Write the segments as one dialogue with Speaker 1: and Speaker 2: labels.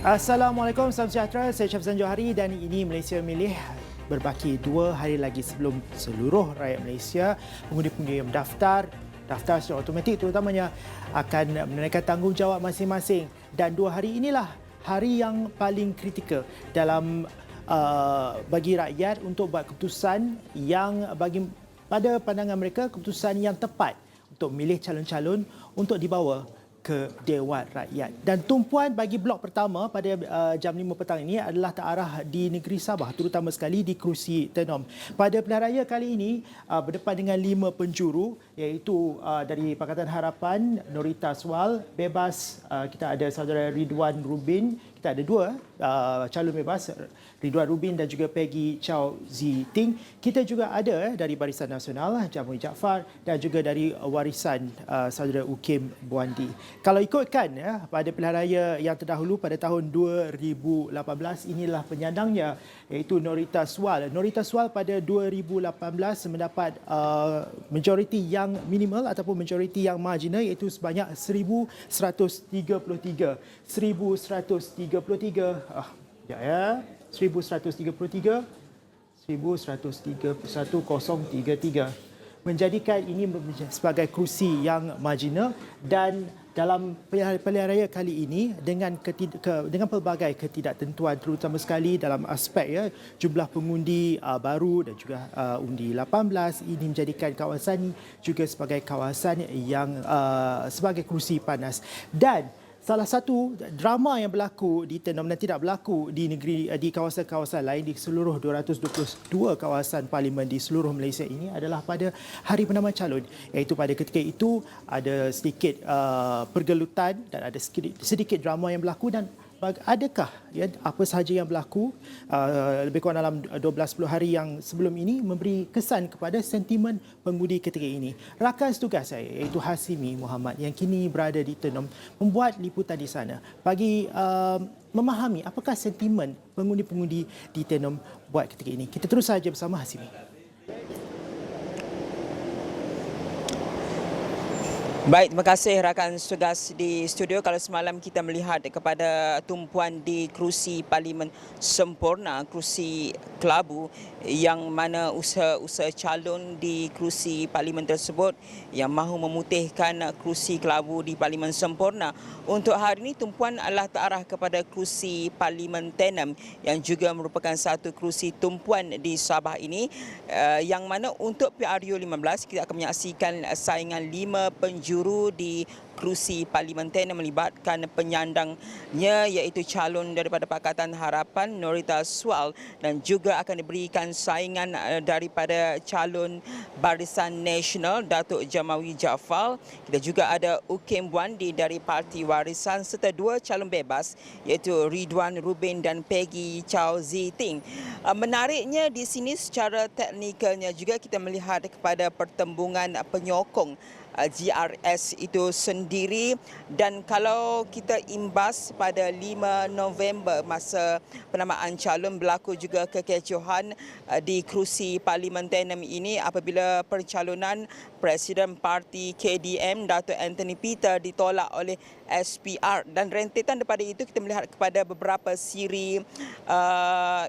Speaker 1: Assalamualaikum, salam sejahtera. Saya Syafzan Johari dan ini Malaysia Milih. Berbaki 2 hari lagi sebelum seluruh rakyat Malaysia, pengundi-pengundi yang mendaftar secara automatik terutamanya akan menunaikan tanggungjawab masing-masing. Dan 2 hari inilah hari yang paling kritikal dalam bagi rakyat untuk buat keputusan yang bagi pada pandangan mereka keputusan yang tepat untuk memilih calon-calon untuk dibawa ke Dewan Rakyat. Dan tumpuan bagi blok pertama pada jam 5 petang ini adalah terarah di negeri Sabah, terutama sekali di kerusi Tenom. Pada pilihan raya kali ini berdepan dengan 5 penjuru, iaitu dari Pakatan Harapan, Norita Swal, bebas kita ada saudara Ridwan Rubin, kita ada 2 calon bebas, Ridwan Rubin dan juga Peggy Chow Zi Ting. Kita juga ada dari Barisan Nasional, Jamui Jaafar dan juga dari Warisan saudara Ukim Buandi. Kalau ikutkan pada pilihan raya yang terdahulu pada tahun 2018, inilah penyandangnya iaitu Norita Swal. Norita Swal pada 2018 mendapat majoriti yang minimal ataupun majoriti yang marginal iaitu sebanyak 1133. 1133 menjadikan ini sebagai kerusi yang marginal. Dan dalam pilihan raya kali ini dengan pelbagai ketidaktentuan terutama sekali dalam aspek jumlah pengundi baru dan juga undi 18, ini menjadikan kawasan juga sebagai kawasan yang sebagai kerusi panas. Dan salah satu drama yang berlaku di Tenom dan tidak berlaku di kawasan-kawasan lain di seluruh 222 kawasan parlimen di seluruh Malaysia ini adalah pada hari penamaan calon, iaitu pada ketika itu ada sedikit pergelutan dan ada sedikit drama yang berlaku. Dan adakah apa sahaja yang berlaku lebih kurang dalam 12-10 hari yang sebelum ini memberi kesan kepada sentimen pengundi ketika ini? Rakan tugas saya iaitu Hasimi Muhammad yang kini berada di Tenom membuat liputan di sana bagi memahami apakah sentimen pengundi-pengundi di Tenom buat ketika ini. Kita terus saja bersama Hasimi.
Speaker 2: Baik, terima kasih rakan tugas di studio. Kalau semalam kita melihat kepada tumpuan di kerusi Parlimen Sempurna, kerusi Kelabu, yang mana usaha-usaha calon di kerusi Parlimen tersebut yang mahu memutihkan kerusi Kelabu di Parlimen Sempurna. Untuk hari ini tumpuan adalah terarah kepada kerusi Parlimen Tenom yang juga merupakan satu kerusi tumpuan di Sabah ini, yang mana untuk PRU 15 kita akan menyaksikan saingan 5 penjuru di kerusi Parlimen Tenom melibatkan penyandangnya iaitu calon daripada Pakatan Harapan Norita Swal, dan juga akan diberikan saingan daripada calon Barisan Nasional Datuk Jamawi Jaafar. Kita juga ada Ukim Buandi dari Parti Warisan serta 2 calon bebas iaitu Ridwan Rubin dan Peggy Chow Zi Ting. Menariknya di sini secara teknikalnya juga kita melihat kepada pertembungan penyokong GRS itu sendiri. Dan kalau kita imbas pada 5 November masa penamaan calon, berlaku juga kekecohan di kerusi Parlimen Tenom ini apabila percalonan Presiden Parti KDM Datuk Anthony Peter ditolak oleh SPR. Dan rentetan daripada itu kita melihat kepada beberapa siri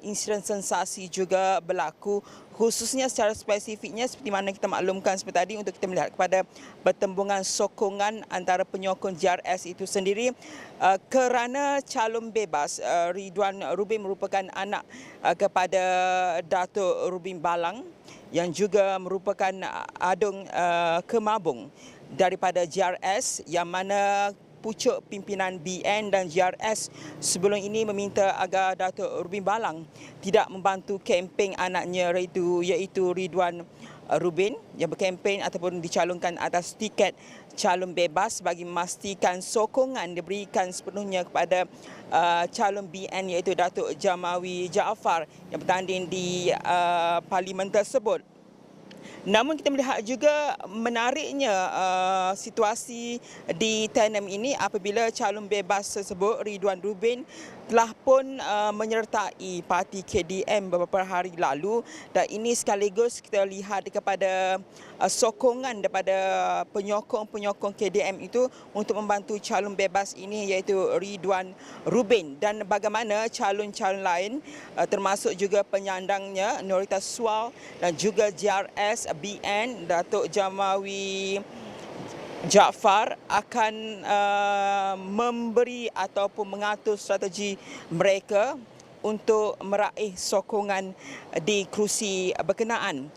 Speaker 2: insiden sensasi juga berlaku, khususnya secara spesifiknya seperti mana kita maklumkan seperti tadi, untuk kita melihat kepada pertembungan sokongan antara penyokong GRS itu sendiri kerana calon bebas Ridwan Rubin merupakan anak kepada Datuk Rubin Balang yang juga merupakan adung kemabung daripada GRS, yang mana pucuk pimpinan BN dan GRS sebelum ini meminta agar Datuk Rubin Balang tidak membantu kempen anaknya iaitu Ridwan Rubin yang berkempen ataupun dicalonkan atas tiket calon bebas, bagi memastikan sokongan diberikan sepenuhnya kepada calon BN iaitu Datuk Jamawi Jaafar yang bertanding di parlimen tersebut. Namun kita melihat juga menariknya situasi di Tenem ini apabila calon bebas tersebut Ridwan Rubin telah pun menyertai parti KDM beberapa hari lalu, dan ini sekaligus kita lihat kepada sokongan daripada penyokong-penyokong KDM itu untuk membantu calon bebas ini iaitu Ridwan Rubin, dan bagaimana calon-calon lain termasuk juga penyandangnya Norita Swal dan juga JRS BN Datuk Jamawi Jaafar akan memberi ataupun mengatur strategi mereka untuk meraih sokongan di kerusi berkenaan.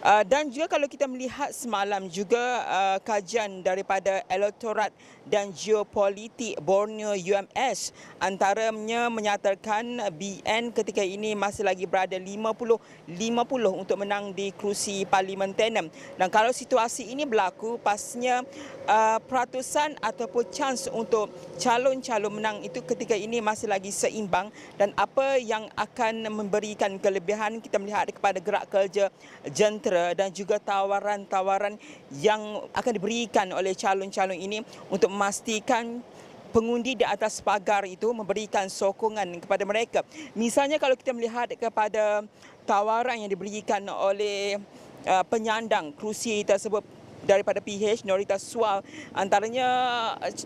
Speaker 2: Dan juga kalau kita melihat semalam juga kajian daripada Elektorat dan Geopolitik Borneo UMS, antaranya menyatakan BN ketika ini masih lagi berada 50-50 untuk menang di kerusi Parlimen Tenem. Dan kalau situasi ini berlaku, pastinya peratusan ataupun chance untuk calon-calon menang itu ketika ini masih lagi seimbang, dan apa yang akan memberikan kelebihan kita melihat kepada gerak kerja jentera dan juga tawaran-tawaran yang akan diberikan oleh calon-calon ini untuk memastikan pengundi di atas pagar itu memberikan sokongan kepada mereka. Misalnya kalau kita melihat kepada tawaran yang diberikan oleh penyandang kerusi tersebut daripada PH Norita Swal, antaranya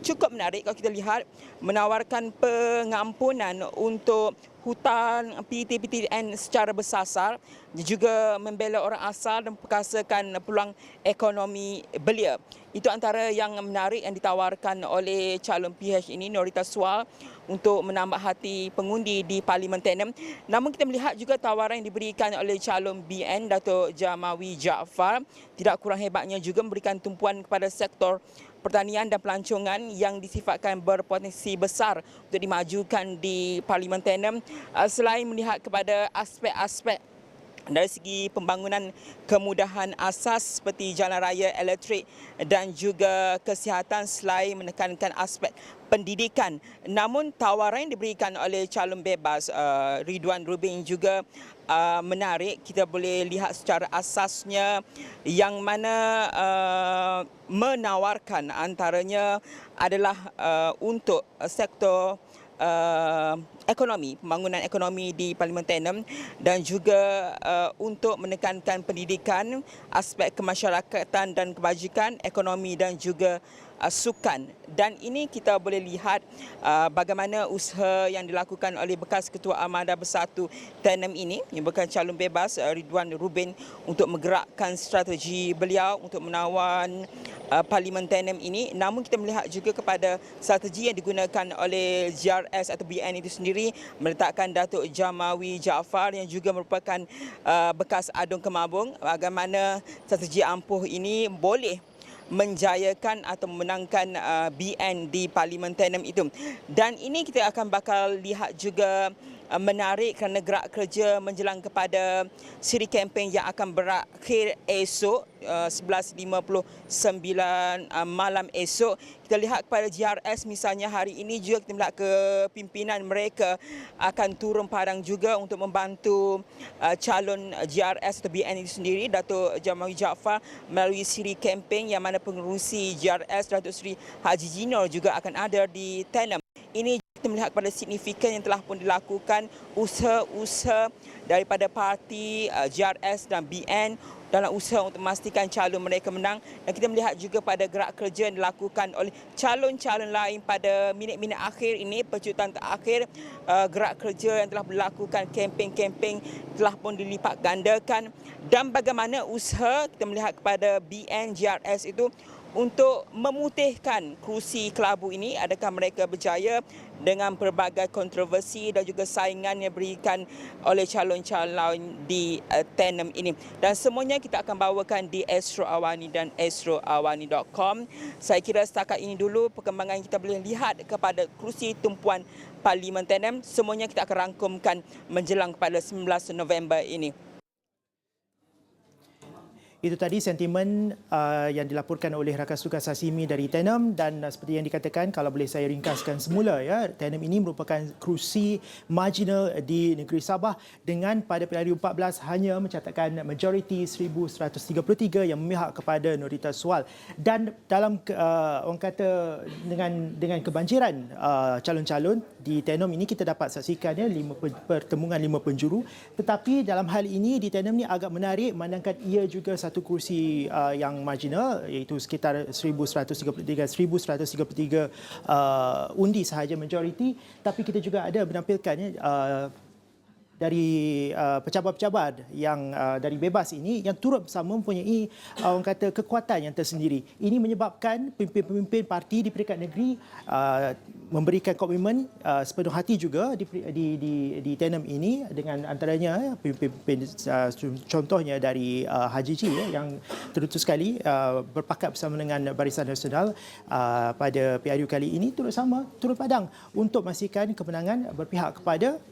Speaker 2: cukup menarik kalau kita lihat menawarkan pengampunan untuk hutang PTPTN secara bersasar, juga membela orang asal dan perkasakan peluang ekonomi belia. Itu antara yang menarik yang ditawarkan oleh calon PH ini, Norita Swal, untuk menambah hati pengundi di Parlimen Tenem. Namun kita melihat juga tawaran yang diberikan oleh calon BN Datuk Jamawi Jaafar tidak kurang hebatnya juga memberikan tumpuan kepada sektor pertanian dan pelancongan yang disifatkan berpotensi besar untuk dimajukan di Parlimen Tenem, selain melihat kepada aspek-aspek dari segi pembangunan kemudahan asas seperti jalan raya, elektrik dan juga kesihatan, selain menekankan aspek pendidikan. Namun tawaran yang diberikan oleh calon bebas Ridwan Rubin juga menarik. Kita boleh lihat secara asasnya yang mana menawarkan antaranya adalah untuk sektor ekonomi, pembangunan ekonomi di Parlimen Tenem, dan juga untuk menekankan pendidikan, aspek kemasyarakatan dan kebajikan, ekonomi dan juga sukan. Dan ini kita boleh lihat bagaimana usaha yang dilakukan oleh bekas Ketua Armada Bersatu Tenem ini, yang bukan calon bebas Ridwan Rubin, untuk menggerakkan strategi beliau untuk menawan Parlimen Tenem ini. Namun kita melihat juga kepada strategi yang digunakan oleh JRS atau BN itu sendiri, meletakkan Datuk Jamawi Jaafar yang juga merupakan bekas Adun Kemabung, bagaimana strategi ampuh ini boleh menjayakan atau memenangkan BN di Parlimen Tenem itu. Dan ini kita akan bakal lihat juga menarik kerana gerak kerja menjelang kepada siri kempen yang akan berakhir esok 11.59 malam esok. Kita lihat kepada JRS misalnya, hari ini juga kita melihat kepimpinan mereka akan turun padang juga untuk membantu calon JRS atau BN itu sendiri, Datuk Jamawi Jaafar, melalui siri kempen yang mana pengerusi JRS Datuk Seri Haji Jinor juga akan ada di Tenem. Ini kita melihat kepada signifikan yang telah pun dilakukan usaha-usaha daripada parti JRS dan BN dalam usaha untuk memastikan calon mereka menang. Dan kita melihat juga pada gerak kerja yang dilakukan oleh calon-calon lain pada minit-minit akhir ini, pecutan terakhir, gerak kerja yang telah dilakukan, kempen-kempen telah pun dilipat gandakan. Dan bagaimana usaha kita melihat kepada BN JRS itu untuk memutihkan kerusi kelabu ini, adakah mereka berjaya dengan pelbagai kontroversi dan juga saingan yang diberikan oleh calon-calon di Tenem ini. Dan semuanya kita akan bawakan di Astro Awani dan astroawani.com. Saya kira setakat ini dulu perkembangan kita boleh lihat kepada kerusi tumpuan Parlimen Tenem. Semuanya kita akan rangkumkan menjelang kepada 19 November ini.
Speaker 1: Itu tadi sentimen yang dilaporkan oleh rakan tugas Hasimi dari Tenem, dan seperti yang dikatakan, kalau boleh saya ringkaskan semula, ya, Tenem ini merupakan kerusi marginal di negeri Sabah dengan pada pilihan 14 hanya mencatatkan majoriti 1133 yang memihak kepada Nurita Sual. Dan dalam orang kata dengan kebanjiran calon-calon di Tenem ini, kita dapat saksikannya pertemuan 5 penjuru, tetapi dalam hal ini di Tenem ni agak menarik memandangkan ia juga satu kursi yang marginal, iaitu sekitar 1133 undi sahaja majoriti, tapi kita juga ada menampilkan dari pejabat-pejabat yang dari bebas ini yang turut bersama mempunyai orang kata kekuatan yang tersendiri. Ini menyebabkan pemimpin-pemimpin parti di peringkat negeri memberikan komitmen sepenuh hati juga di Tenem ini, dengan antaranya pemimpin contohnya dari Haji G yang terutus sekali berpakat bersama dengan Barisan Nasional pada PRU kali ini turut padang untuk memastikan kemenangan berpihak kepada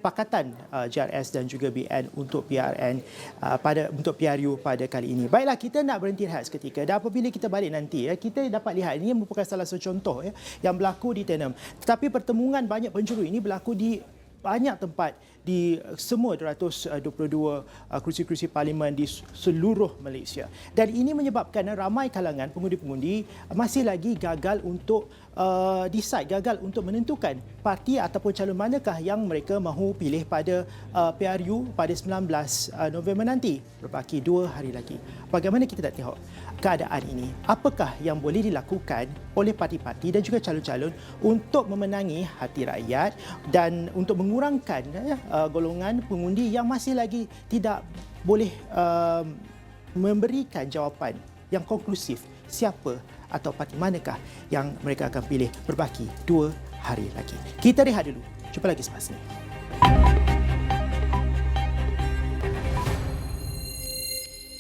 Speaker 1: Pakatan JRS dan juga BN untuk PRN untuk PRU pada kali ini. Baiklah, kita nak berhenti rehat seketika, dan apabila kita balik nanti, kita dapat lihat ini merupakan salah satu contoh yang berlaku di Tenem. Tetapi pertemuan banyak penjuru ini berlaku di banyak tempat di semua 222 kerusi-kerusi parlimen di seluruh Malaysia. Dan ini menyebabkan ramai kalangan pengundi-pengundi masih lagi gagal untuk gagal untuk menentukan parti ataupun calon manakah yang mereka mahu pilih pada PRU pada 19 November nanti. Berbaki 2 hari lagi. Bagaimana kita nak tengok keadaan ini? Apakah yang boleh dilakukan oleh parti-parti dan juga calon-calon untuk memenangi hati rakyat dan untuk mengurangkan golongan pengundi yang masih lagi tidak boleh memberikan jawapan yang konklusif siapa atau parti manakah yang mereka akan pilih. Berbaki 2 hari lagi. Kita rehat dulu. Jumpa lagi selepas ini.